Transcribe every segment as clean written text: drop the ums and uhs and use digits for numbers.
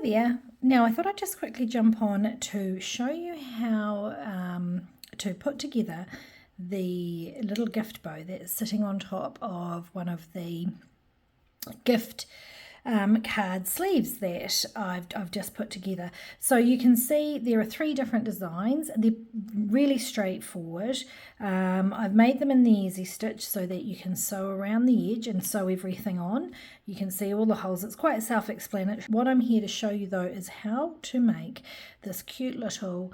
there. Now I thought I'd just quickly jump on to show you how to put together the little gift bow that's sitting on top of one of the gift card sleeves that I've just put together. So you can see there are 3 different designs. They're really straightforward. I've made them in the easy stitch so that you can sew around the edge and sew everything on. You can see all the holes. It's quite self-explanatory. What I'm here to show you though is how to make this cute little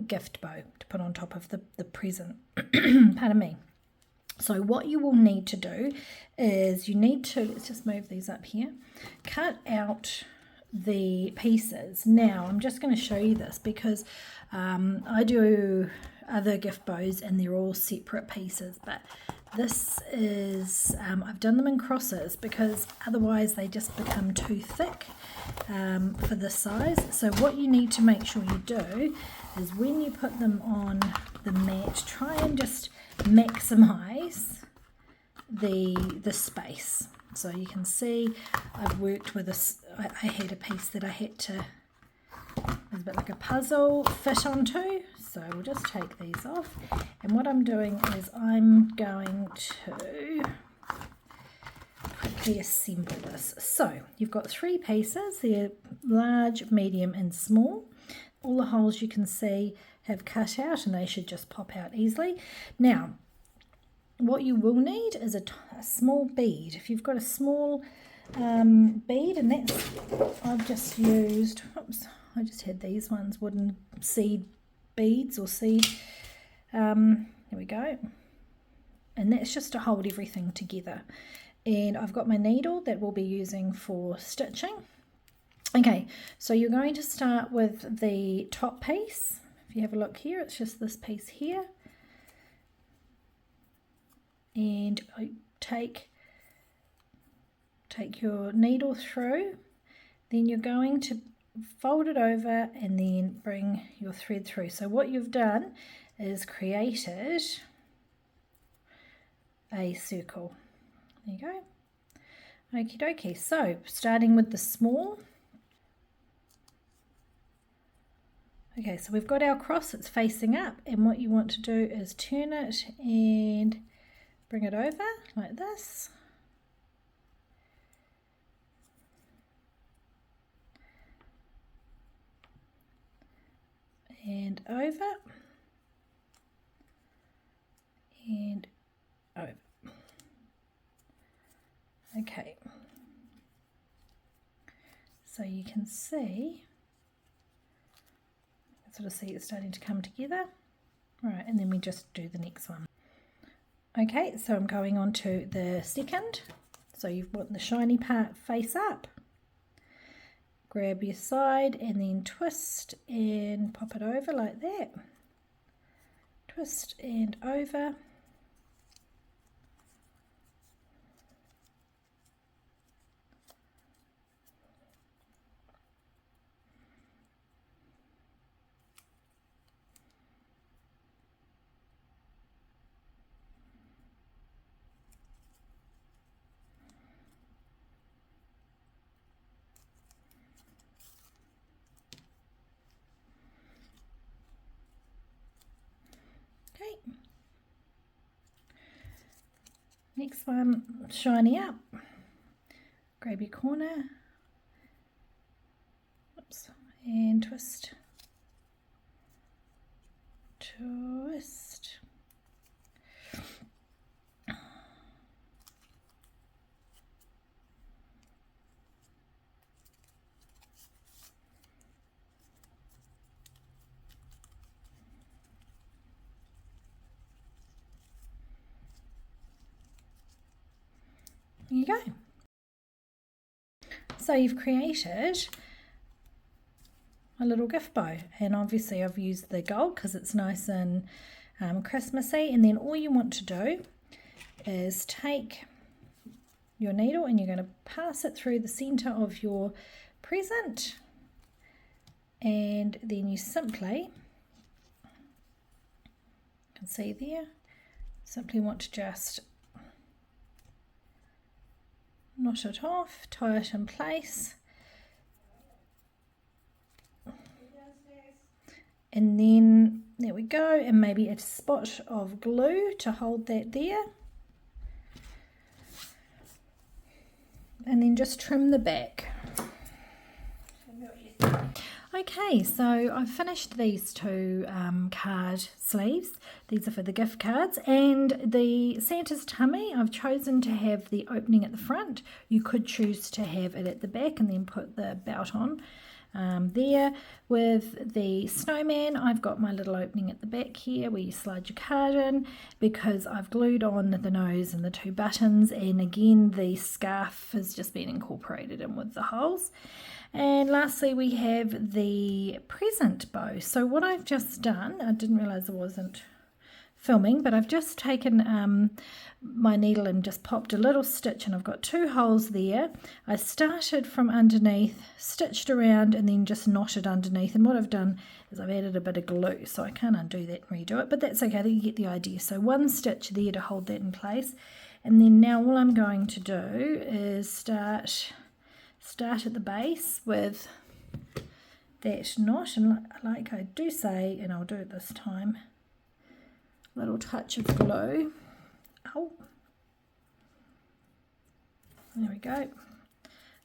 gift bow to put on top of the present. Pardon me. So what you will need to do is you need to, let's just move these up here, cut out the pieces. Now I'm just going to show you this because I do other gift bows and they're all separate pieces, but this is, I've done them in crosses because otherwise they just become too thick for this size. So what you need to make sure you do is when you put them on the mat, try and just maximize the space. So you can see I've worked with this. I had a piece that I had to, it was a bit like a puzzle, fit onto. So we'll just take these off, and what I'm doing is I'm going to quickly assemble this. So you've got 3 pieces. They're large, medium and small. All the holes you can see have cut out and they should just pop out easily. Now what you will need is a small bead. If you've got a small bead, and that's, I've just used, oops, I just had these ones, wooden seed beads or seed, there we go, and that's just to hold everything together. And I've got my needle that we'll be using for stitching. Okay, so you're going to start with the top piece. If you have a look here, it's just this piece here. And I take your needle through, then you're going to fold it over and then bring your thread through. So what you've done is created a circle. There you go. Okie dokie. So starting with the small. Okay, so we've got our cross, it's facing up, and what you want to do is turn it and bring it over like this. And over. And over. Okay. So you can see, sort of see it's starting to come together. Right, and then we just do the next one. Okay, so I'm going on to the second. So you've got the shiny part face up. Grab your side and then twist and pop it over like that. Twist and over. Okay. Next one, shiny up. Grab your corner. Oops, and twist. Twist. There you go. So you've created a little gift bow, and obviously I've used the gold because it's nice and Christmassy. And then all you want to do is take your needle and you're going to pass it through the center of your present, and then you simply, you can see there, simply want to just knot it off, tie it in place, And then there we go, and maybe a spot of glue to hold that there. And then just trim the back. Okay, so I've finished these two card sleeves. These are for the gift cards, and the Santa's tummy, I've chosen to have the opening at the front. You could choose to have it at the back and then put the belt on there. With the snowman, I've got my little opening at the back here where you slide your card in, because I've glued on the nose and the two buttons, and again the scarf has just been incorporated in with the holes. And lastly, we have the present bow. So what I've just done, I didn't realize I wasn't filming, but I've just taken my needle and just popped a little stitch, and I've got two holes there. I started from underneath, stitched around, and then just knotted underneath. And what I've done is I've added a bit of glue, so I can't undo that and redo it, but that's okay, you get the idea. So one stitch there to hold that in place. And then now all I'm going to do is start at the base with that knot, and like I do say, and I'll do it this time, little touch of glue. Oh, there we go.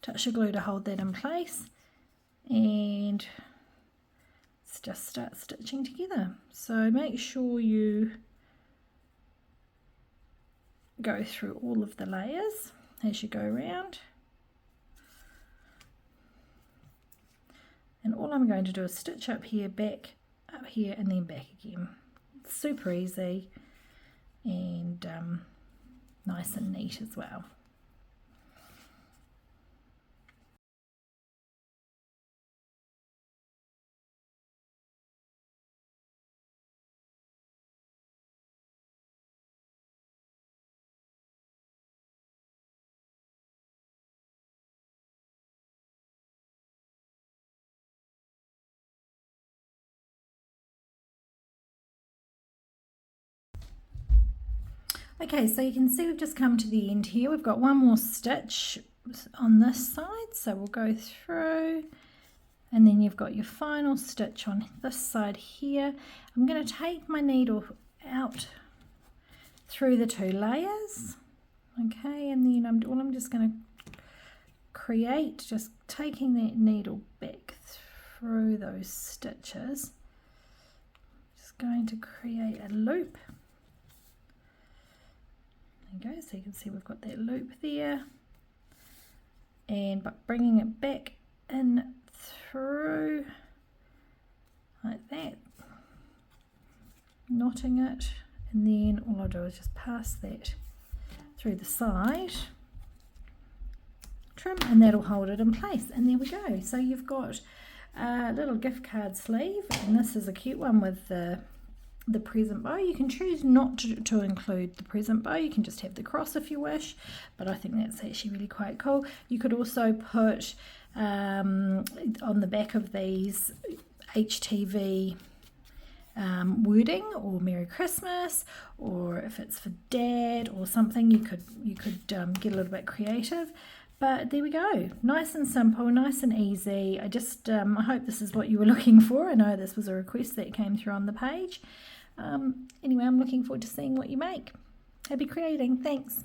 Touch of glue to hold that in place, and let's just start stitching together. So make sure you go through all of the layers as you go around. And all I'm going to do is stitch up here, back, up here, and then back again. It's super easy and nice and neat as well. Okay, so you can see we've just come to the end here. We've got one more stitch on this side, so we'll go through, and then you've got your final stitch on this side here. I'm going to take my needle out through the two layers, okay, and then I'm just going to create, just taking that needle back through those stitches, just going to create a loop. There you go, so you can see we've got that loop there, and but bringing it back in through like that, knotting it, and then all I'll do is just pass that through the side, trim, and that'll hold it in place. And there we go. So you've got a little gift card sleeve, and this is a cute one with the present bow. You can choose not to include the present bow, you can just have the cross if you wish, but I think that's actually really quite cool. You could also put on the back of these HTV wording, or Merry Christmas, or if it's for Dad or something, you could get a little bit creative. But there we go, nice and simple, nice and easy. I just I hope this is what you were looking for. I know this was a request that came through on the page. Anyway, I'm looking forward to seeing what you make. Happy creating, thanks.